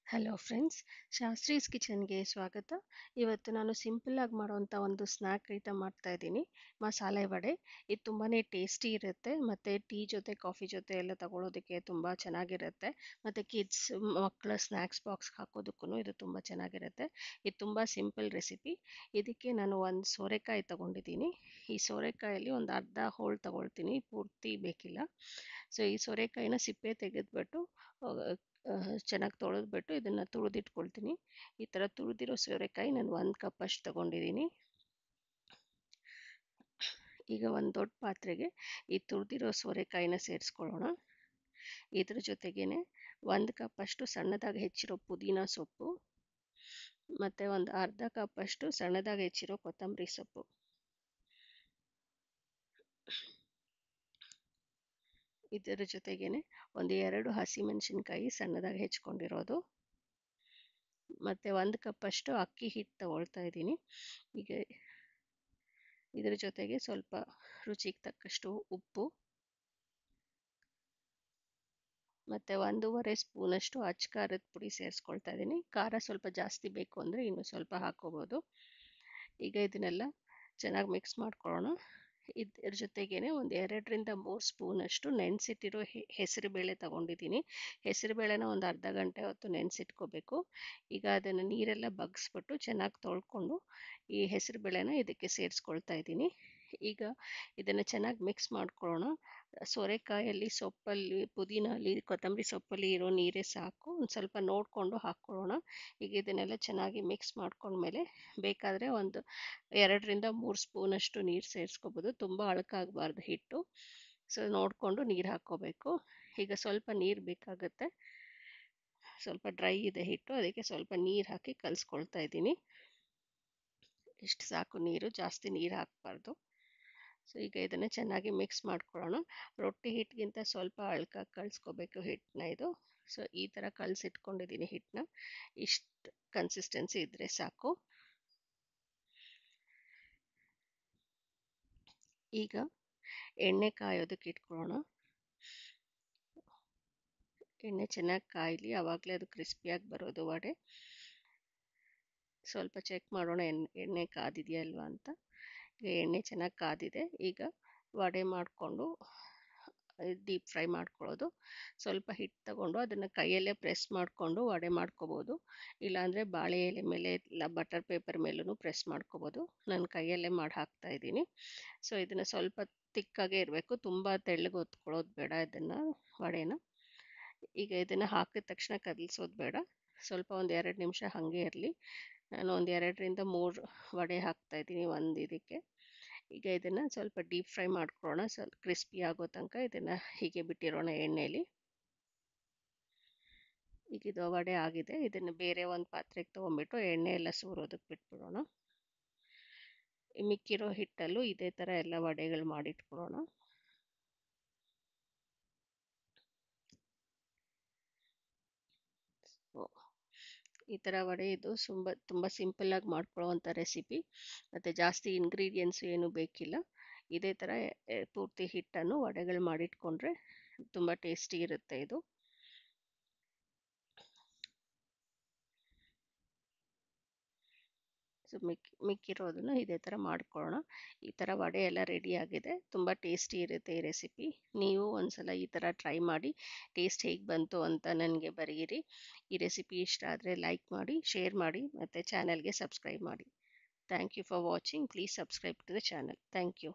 Hello friends, Shastri's ಕಿಚನ್ಗೆ ಸ್ವಾಗತ. ಇವತ್ತು ನಾನು ಸಿಂಪಲ್ ಆಗಿ ಮಾಡುವಂಥ ಒಂದು ಸ್ನ್ಯಾಕ್ ಐಟಮ್ ಮಾಡ್ತಾ ಇದ್ದೀನಿ, ಮಸಾಲೆ ವಡೆ. ಇದು ತುಂಬಾ ಟೇಸ್ಟಿ ಇರುತ್ತೆ ಮತ್ತು ಟೀ ಜೊತೆ ಕಾಫಿ ಜೊತೆ ಎಲ್ಲ ತಗೊಳ್ಳೋದಕ್ಕೆ ತುಂಬ ಚೆನ್ನಾಗಿರುತ್ತೆ. ಮತ್ತು ಕಿಡ್ಸ್ ಮಕ್ಕಳ ಸ್ನ್ಯಾಕ್ಸ್ ಬಾಕ್ಸ್ಗೆ ಹಾಕೋದಕ್ಕೂ ಇದು ತುಂಬ ಚೆನ್ನಾಗಿರುತ್ತೆ. ಇದು ತುಂಬ ಸಿಂಪಲ್ ರೆಸಿಪಿ. ಇದಕ್ಕೆ ನಾನು ಒಂದು ಸೋರೆಕಾಯಿ ತಗೊಂಡಿದ್ದೀನಿ. ಈ ಸೋರೆಕಾಯಲ್ಲಿ ಒಂದು ಅರ್ಧ ಹೋಳು ತಗೊಳ್ತೀನಿ, ಪೂರ್ತಿ ಬೇಕಿಲ್ಲ. ಸೊ ಈ ಸೋರೆಕಾಯಿನ ಸಿಪ್ಪೆ ತೆಗೆದ್ಬಿಟ್ಟು ಚೆನ್ನಾಗಿ ತೊಳೆದ್ಬಿಟ್ಟು ಇದನ್ನು ತುಳಿದಿಟ್ಕೊಳ್ತೀನಿ. ಈ ಥರ ತುಳಿದಿರೋ ಸೋರೆಕಾಯಿ ನಾನು 1 ಕಪ್ ಅಷ್ಟು ತೊಗೊಂಡಿದ್ದೀನಿ. ಈಗ ಒಂದು ದೊಡ್ಡ ಪಾತ್ರೆಗೆ ಈ ತುಳಿದಿರೋ ಸೋರೆಕಾಯಿನ ಸೇರಿಸ್ಕೊಳ್ಳೋಣ. ಇದ್ರ ಜೊತೆಗೇನೆ 1 ಕಪ್ ಅಷ್ಟು ಸಣ್ಣದಾಗಿ ಹೆಚ್ಚಿರೋ ಪುದೀನ ಸೊಪ್ಪು ಮತ್ತು ಒಂದು ಅರ್ಧ ಕಪ್ ಅಷ್ಟು ಸಣ್ಣದಾಗಿ ಹೆಚ್ಚಿರೋ ಕೊತ್ತಂಬರಿ ಸೊಪ್ಪು. ಇದರ ಜೊತೆಗೇನೆ ಒಂದು 2 ಹಸಿಮೆಣಸಿನ್ಕಾಯಿ ಸಣ್ಣದಾಗಿ ಹೆಚ್ಕೊಂಡಿರೋದು ಮತ್ತು 1 ಕಪ್ ಅಷ್ಟು ಅಕ್ಕಿ ಹಿಟ್ಟು ತಗೊಳ್ತಾ ಇದ್ದೀನಿ. ಈಗ ಇದರ ಜೊತೆಗೆ ಸ್ವಲ್ಪ ರುಚಿಗೆ ತಕ್ಕಷ್ಟು ಉಪ್ಪು ಮತ್ತು 1.5 ಸ್ಪೂನಷ್ಟು ಅಚ್ಚ ಖಾರದ ಪುಡಿ ಸೇರಿಸ್ಕೊಳ್ತಾ ಇದ್ದೀನಿ. ಖಾರ ಸ್ವಲ್ಪ ಜಾಸ್ತಿ ಬೇಕು ಅಂದರೆ ಇನ್ನೂ ಸ್ವಲ್ಪ ಹಾಕ್ಕೋಬೋದು. ಈಗ ಇದನ್ನೆಲ್ಲ ಚೆನ್ನಾಗಿ ಮಿಕ್ಸ್ ಮಾಡ್ಕೊಳ್ಳೋಣ. ಇದ್ರ ಜೊತೆಗೇನೆ ಒಂದು 2ರಿಂದ 3 ಸ್ಪೂನಷ್ಟು ನೆನೆಸಿಟ್ಟಿರೋ ಹೆಸರುಬೇಳೆ ತಗೊಂಡಿದ್ದೀನಿ. ಹೆಸರುಬೇಳೆನ ಒಂದು ಅರ್ಧ ಗಂಟೆ ಹೊತ್ತು ನೆನೆಸಿಟ್ಕೋಬೇಕು. ಈಗ ಅದನ್ನು ನೀರೆಲ್ಲ ಬಗ್ಗಿಸ್ಬಿಟ್ಟು ಚೆನ್ನಾಗಿ ತೊಳ್ಕೊಂಡು ಈ ಹೆಸರುಬೇಳೆನ ಇದಕ್ಕೆ ಸೇರಿಸ್ಕೊಳ್ತಾ ಇದ್ದೀನಿ. ಈಗ ಇದನ್ನು ಚೆನ್ನಾಗಿ ಮಿಕ್ಸ್ ಮಾಡ್ಕೊಳ್ಳೋಣ. ಸೋರೆಕಾಯಲ್ಲಿ ಸೊಪ್ಪಲ್ಲಿ ಪುದೀನಲ್ಲಿ ಕೊತ್ತಂಬರಿ ಸೊಪ್ಪಲ್ಲಿ ಇರೋ ನೀರೇ ಸಾಕು, ಒಂದು ಸ್ವಲ್ಪ ನೋಡಿಕೊಂಡು ಹಾಕ್ಕೊಳ್ಳೋಣ. ಈಗ ಇದನ್ನೆಲ್ಲ ಚೆನ್ನಾಗಿ ಮಿಕ್ಸ್ ಮಾಡ್ಕೊಂಡ್ಮೇಲೆ ಬೇಕಾದರೆ ಒಂದು 2ರಿಂದ 3 ಸ್ಪೂನಷ್ಟು ನೀರು ಸೇರಿಸ್ಕೋಬೋದು. ತುಂಬ ಅಳಕಾಗಬಾರ್ದು ಹಿಟ್ಟು, ಸೊ ನೋಡಿಕೊಂಡು ನೀರು ಹಾಕ್ಕೋಬೇಕು. ಈಗ ಸ್ವಲ್ಪ ನೀರು ಬೇಕಾಗುತ್ತೆ, ಸ್ವಲ್ಪ ಡ್ರೈ ಇದೆ ಹಿಟ್ಟು, ಅದಕ್ಕೆ ಸ್ವಲ್ಪ ನೀರು ಹಾಕಿ ಕಲಿಸ್ಕೊಳ್ತಾ ಇದ್ದೀನಿ. ಇಷ್ಟು ಸಾಕು ನೀರು, ಜಾಸ್ತಿ ನೀರು ಹಾಕಬಾರ್ದು. ಸೊ ಈಗ ಇದನ್ನು ಚೆನ್ನಾಗಿ ಮಿಕ್ಸ್ ಮಾಡ್ಕೊಳ್ಳೋಣ. ರೊಟ್ಟಿ ಹಿಟ್ಟಿಗಿಂತ ಸ್ವಲ್ಪ ಅಳ್ಕಾಗಿ ಕಲಿಸ್ಕೋಬೇಕು ಹಿಟ್ಟನ್ನ ಇದು. ಸೊ ಈ ಥರ ಕಲಸಿಟ್ಕೊಂಡಿದ್ದೀನಿ ಹಿಟ್ಟನ್ನ. ಇಷ್ಟು ಕನ್ಸಿಸ್ಟೆನ್ಸಿ ಇದ್ದರೆ ಸಾಕು. ಈಗ ಎಣ್ಣೆ ಕಾಯೋದಕ್ಕೆ ಇಟ್ಕೊಳ್ಳೋಣ. ಎಣ್ಣೆ ಚೆನ್ನಾಗಿ ಕಾಯಲಿ, ಆವಾಗಲೇ ಅದು ಕ್ರಿಸ್ಪಿಯಾಗಿ ಬರೋದು ವಡೆ. ಸ್ವಲ್ಪ ಚೆಕ್ ಮಾಡೋಣ ಎಣ್ಣೆ ಕಾದಿದೆಯಾ ಅಲ್ವಾ ಅಂತ. ಈಗ ಎಣ್ಣೆ ಚೆನ್ನಾಗಿ ಕಾದಿದೆ. ಈಗ ವಡೆ ಮಾಡಿಕೊಂಡು ಡೀಪ್ ಫ್ರೈ ಮಾಡ್ಕೊಳ್ಳೋದು. ಸ್ವಲ್ಪ ಹಿಟ್ಟು ತಗೊಂಡು ಅದನ್ನು ಕೈಯಲ್ಲೇ ಪ್ರೆಸ್ ಮಾಡಿಕೊಂಡು ವಡೆ ಮಾಡ್ಕೋಬೋದು, ಇಲ್ಲಾಂದರೆ ಬಾಳೆ ಎಲೆ ಮೇಲೆ ಇಲ್ಲ ಬಟರ್ ಪೇಪರ್ ಮೇಲೂ ಪ್ರೆಸ್ ಮಾಡ್ಕೋಬೋದು. ನಾನು ಕೈಯಲ್ಲೇ ಮಾಡಿ ಹಾಕ್ತಾ ಇದ್ದೀನಿ. ಸೊ ಇದನ್ನು ಸ್ವಲ್ಪ ತಿಕ್ಕಾಗೇ ಇರಬೇಕು, ತುಂಬ ತೆಳ್ಳಗೆ ಒತ್ಕೊಳ್ಳೋದು ಬೇಡ ಇದನ್ನು ವಡೆನ. ಈಗ ಇದನ್ನು ಹಾಕಿದ ತಕ್ಷಣ ಕದಲಿಸೋದು ಬೇಡ, ಸ್ವಲ್ಪ ಒಂದು 2 ನಿಮಿಷ ಹಾಗೆ ಇರಲಿ. ನಾನು ಒಂದು 2ರಿಂದ 3 ವಡೆ ಹಾಕ್ತಾಯಿದ್ದೀನಿ ಒಂದು ಇದಕ್ಕೆ. ಈಗ ಇದನ್ನು ಸ್ವಲ್ಪ ಡೀಪ್ ಫ್ರೈ ಮಾಡ್ಕೊಳ್ಳೋಣ, ಸ್ವಲ್ಪ ಕ್ರಿಸ್ಪಿ ಆಗೋ ತನಕ ಇದನ್ನು ಹೀಗೆ ಬಿಟ್ಟಿರೋಣ ಎಣ್ಣೆಯಲ್ಲಿ. ಈಗ ಇದು ವಡೆ ಆಗಿದೆ. ಇದನ್ನು ಬೇರೆ ಒಂದು ಪಾತ್ರೆಗೆ ತೊಗೊಂಡ್ಬಿಟ್ಟು ಎಣ್ಣೆ ಎಲ್ಲ ಸೂರೋದಕ್ಕೆ ಬಿಟ್ಬಿಡೋಣ. ಮಿಕ್ಕಿರೋ ಹಿಟ್ಟಲ್ಲೂ ಇದೇ ಥರ ಎಲ್ಲ ವಡೆಗಳು ಮಾಡಿಟ್ಕೊಳ್ಳೋಣ. ಈ ಥರ ವಡೆ ಇದು ತುಂಬ ಸಿಂಪಲ್ಲಾಗಿ ಮಾಡ್ಕೊಳ್ಳೋವಂಥ ರೆಸಿಪಿ, ಮತ್ತು ಜಾಸ್ತಿ ಇಂಗ್ರೀಡಿಯೆಂಟ್ಸ್ ಏನೂ ಬೇಕಿಲ್ಲ. ಇದೇ ಥರ ಪೂರ್ತಿ ಹಿಟ್ಟನ್ನು ವಡೆಗಳು ಮಾಡಿಟ್ಕೊಂಡ್ರೆ ತುಂಬ ಟೇಸ್ಟಿ ಇರುತ್ತೆ ಇದು. ಸೊ ಮಿಕ್ಕಿರೋದನ್ನು ಇದೇ ಥರ ಮಾಡ್ಕೊಳ್ಳೋಣ. ಈ ಥರ ವಡೆ ಎಲ್ಲ ರೆಡಿ ಆಗಿದೆ. ತುಂಬ ಟೇಸ್ಟಿ ಇರುತ್ತೆ ಈ ರೆಸಿಪಿ. ನೀವು ಒಂದ್ಸಲ ಈ ಥರ ಟ್ರೈ ಮಾಡಿ ಟೇಸ್ಟ್ ಹೇಗೆ ಬಂತು ಅಂತ ನನಗೆ ಬರೆಯಿರಿ. ಈ ರೆಸಿಪಿ ಇಷ್ಟ ಆದರೆ ಲೈಕ್ ಮಾಡಿ, ಶೇರ್ ಮಾಡಿ, ಮತ್ತು ಚಾನಲ್ಗೆ ಸಬ್ಸ್ಕ್ರೈಬ್ ಮಾಡಿ. Thank you for watching. Please subscribe to the channel. Thank you.